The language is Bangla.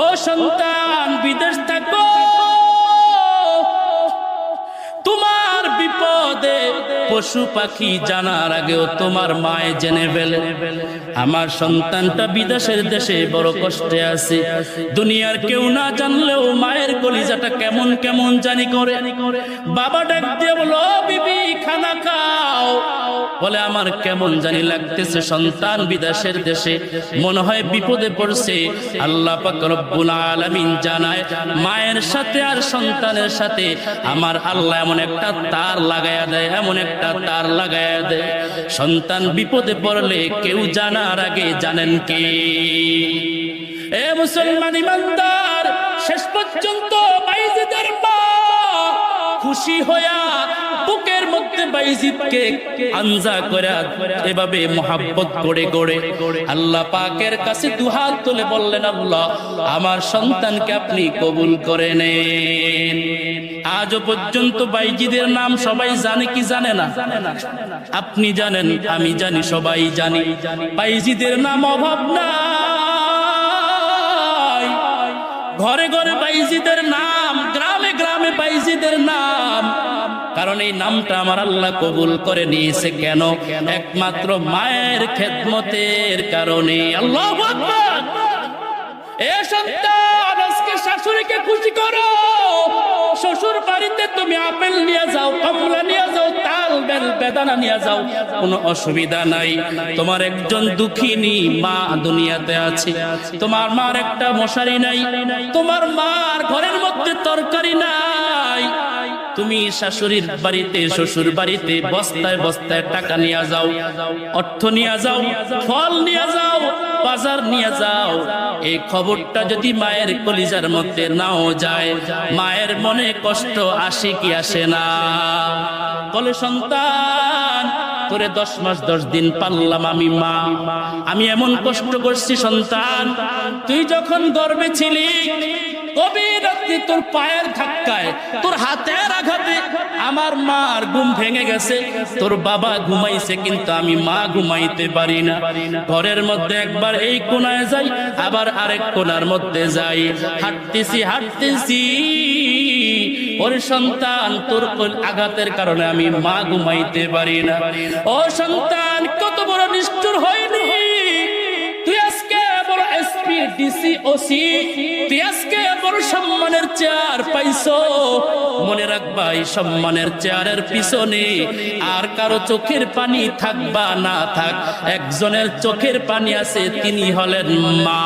ও সন্তান বিদেশ থাকো, তোমার বিপদে পশু পাখি জানার আগেও তোমার মায়ে জেনে ফেলে আমার সন্তানটা বিদেশের দেশে বড় কষ্টে আছে। দুনিয়ার কেউ না জানলেও মায়ের কলিজাটা কেমন কেমন জানি করে। বাবা ডাক দিয়ে বলো, বিবি খানা খাও। বলে আমার কেমন জানি লাগতেছে, সন্তান বিদেশের দেশে, মনে হয় বিপদে পড়ছে। আল্লাহ পাক রব্বুল আলামিন জানায়, মায়ের সাথে আর সন্তানের সাথে আমার আল্লাহ এমন একটা তার লাগায়া দেয়, এমন একটা তার লাগায়া দেয়, সন্তান বিপদে পড়লে কেউ জানার আগে জানেন কে? এ মুসলমান ইমানদার, শেষ পর্যন্ত বাইজিদের মা খুশি হইয়া বুকের মধ্যে বাইজিদকে আনজা করে এভাবে মোহাব্বত করে করে আল্লাহ পাকের কাছে দুহাত তুলে বললেন, আল্লাহ আমার সন্তানকে আপনি কবুল করে নেন। আজও পর্যন্ত বাইজিদের নাম সবাই জানে কি জানে না? আপনি জানেন, আমি জানি, সবাই জানি। বাইজিদের নাম অভাব নাই, ঘরে ঘরে বাইজিদের নাম, গ্রামে গ্রামে বাইজিদের নাম। কারণ এই নামটা আমার আল্লাহ কবুল করে নিয়েছে কেন? একমাত্র মায়ের খেদমতের কারণে। আল্লাহু আকবার। এ সন্তান, আজকে শাশুড়িকে খুশি করো। শ্বশুর বাড়িতে তুমি আপেল নিয়ে যাও, কমলা নিয়ে যাও, তাল বেল বেদানা নিয়ে যাও, কোনো অসুবিধা নাই। তোমার একজন দুঃখিনী মা দুনিয়াতে আছে, তোমার মার একটা মশারি নাই, তোমার মার ঘরের মধ্যে তরকারি নাই। তুমি শাশুড়ির বাড়িতে, শ্বশুর বাড়িতে বস্তায় বস্তায় টাকা নিয়ে যাও, অর্থ নিয়ে যাও, ফল নিয়ে যাও, বাজার নিয়ে যাও। এই খবরটা যদি মায়ের কলিজার মধ্যে নাও যায়, মায়ের মনে কষ্ট আসে কি আসে না? বলে, সন্তান তোরে 10 মাস 10 দিন পাললাম আমি মা, আমি এমন কষ্ট করছি সন্তান। তুই যখন গর্ভে ছিলি, গভীর রাত্রে তোর পায়ের ধাক্কায়, তোর হাতের আঘাতে আমার মার ঘুম ভেঙে গেছে। তোর বাবা ঘুমাইছে কিন্তু আমি মা ঘুমাইতে পারি না। ঘরের মধ্যে একবার এই কোণায় যাই, আবার আরেক কোণার মধ্যে যাই, হাঁটতেছি হাঁটতেছি। ওরে সন্তান, তোর আঘাতের কারণে আমি মা ঘুমাইতে পারি না। ও সন্তান, কত বড় নিষ্ঠুর হয়নি তুই! আজকে বড় এসপি, ডিসি, ওসি, তুই আজকে বড় সম্মানের চেয়ার পাইছো। মনে রাখবা, এই সম্মানের চেয়ারের পিছনে আর কারো চোখের পানি থাকবা না থাক, একজনের চোখের পানি আছে, তিনি হলেন মা।